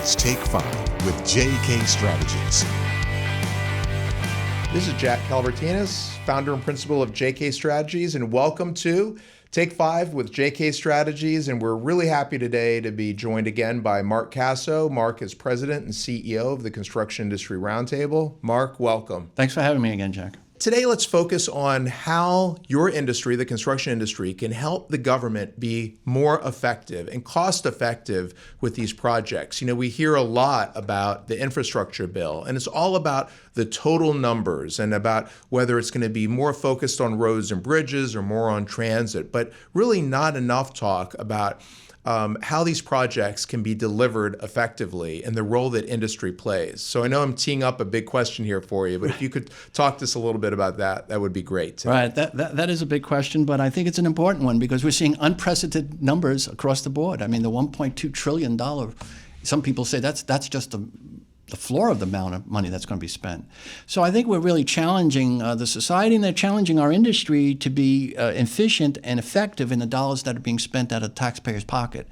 is Take 5 with JK Strategies. This is Jack Calvertinas, founder and principal of JK Strategies, and welcome to Take 5 with JK Strategies. And we're really happy today to be joined again by Mark Casso. Mark is president and CEO of the Construction Industry Roundtable. Mark, welcome. Thanks for having me again, Jack. Today, let's focus on how your industry, the construction industry, can help the government be more effective and cost effective with these projects. You know, we hear a lot about the infrastructure bill, and it's all about the total numbers and about whether it's going to be more focused on roads and bridges or more on transit, but really not enough talk about how these projects can be delivered effectively and the role that industry plays. So I know I'm teeing up a big question here for you, but if you could talk to us a little bit about that, that would be great. Right, that is a big question, but I think it's an important one because we're seeing unprecedented numbers across the board. I mean, the $1.2 trillion, some people say that's just the floor of the amount of money that's going to be spent. So I think we're really challenging the society, and they're challenging our industry to be efficient and effective in the dollars that are being spent out of the taxpayer's pocket.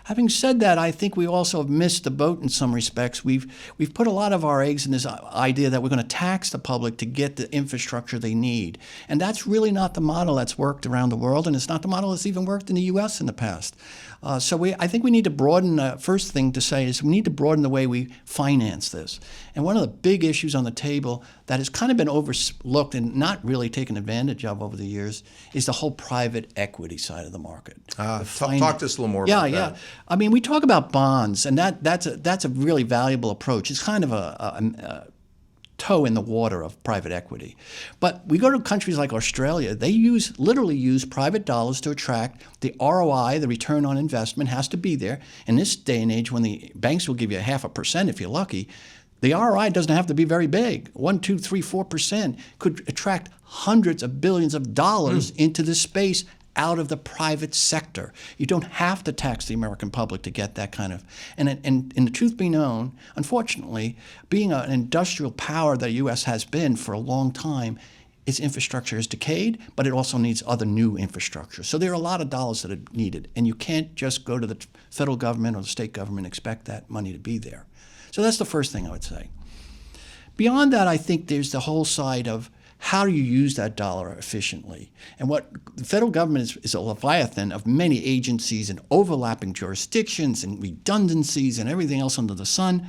Having said that, I think we also have missed the boat in some respects. We've put a lot of our eggs in this idea that we're going to tax the public to get the infrastructure they need. And that's really not the model that's worked around the world, and it's not the model that's even worked in the U.S. in the past. I think we need to broaden, first thing to say is we need to broaden the way we finance this. And one of the big issues on the table that has kind of been overlooked and not really taken advantage of over the years is the whole private equity side of the market. Talk to us a little more about that. Yeah. I mean, we talk about bonds, and that's a really valuable approach. It's kind of a toe in the water of private equity. But we go to countries like Australia, they literally use private dollars to attract the ROI, the return on investment has to be there. In this day and age when the banks will give you 0.5% if you're lucky, the ROI doesn't have to be very big. 1%, 2%, 3%, 4% could attract hundreds of billions of dollars into this space out of the private sector. You don't have to tax the American public to get that kind of, and the truth be known, unfortunately, being an industrial power that the U.S. has been for a long time, its infrastructure has decayed, but it also needs other new infrastructure. So there are a lot of dollars that are needed, and you can't just go to the federal government or the state government and expect that money to be there. So that's the first thing I would say. Beyond that, I think there's the whole side of how do you use that dollar efficiently? And what the federal government is a leviathan of many agencies and overlapping jurisdictions and redundancies and everything else under the sun.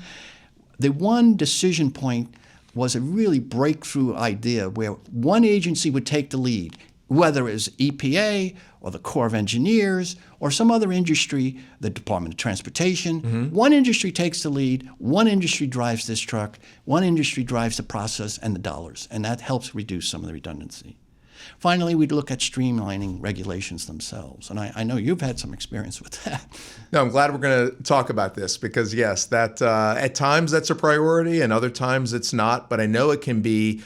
The one decision point was a really breakthrough idea where one agency would take the lead, whether it was EPA or the Corps of Engineers or some other industry, the Department of Transportation. One industry takes the lead, one industry drives this truck, one industry drives the process and the dollars, and that helps reduce some of the redundancy. Finally, we'd look at streamlining regulations themselves, and I know you've had some experience with that. No, I'm glad we're going to talk about this because, yes, that at times that's a priority and other times it's not, but I know it can be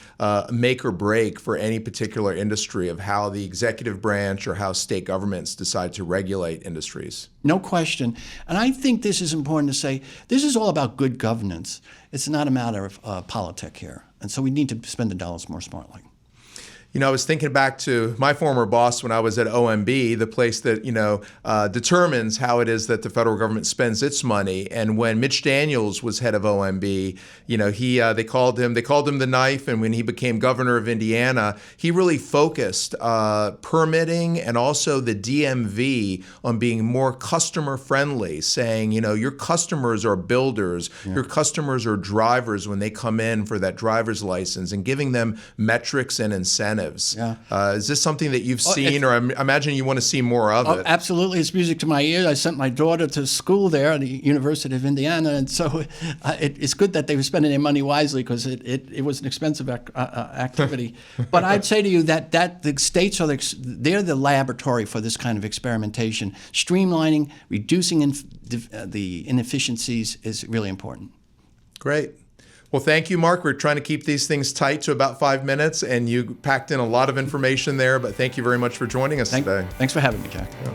make or break for any particular industry of how the executive branch or how state governments decide to regulate industries. No question. And I think this is important to say, this is all about good governance. It's not a matter of politics here. And so we need to spend the dollars more smartly. You know, I was thinking back to my former boss when I was at OMB, the place that, determines how it is that the federal government spends its money. And when Mitch Daniels was head of OMB, they called him the knife. And when he became governor of Indiana, he really focused permitting and also the DMV on being more customer friendly, saying, your customers are builders, your customers are drivers when they come in for that driver's license, and giving them metrics and incentives. Yeah. Is this something that you've seen, or I imagine you want to see more of it? Absolutely. It's music to my ears. I sent my daughter to school there at the University of Indiana, and so it's good that they were spending their money wisely because it was an expensive activity. But I'd say to you that the states they're the laboratory for this kind of experimentation. Streamlining, reducing the inefficiencies is really important. Great. Well, thank you, Mark. We're trying to keep these things tight to about 5 minutes, and you packed in a lot of information there, but thank you very much for joining us today. Thanks for having me, Jack. Yeah.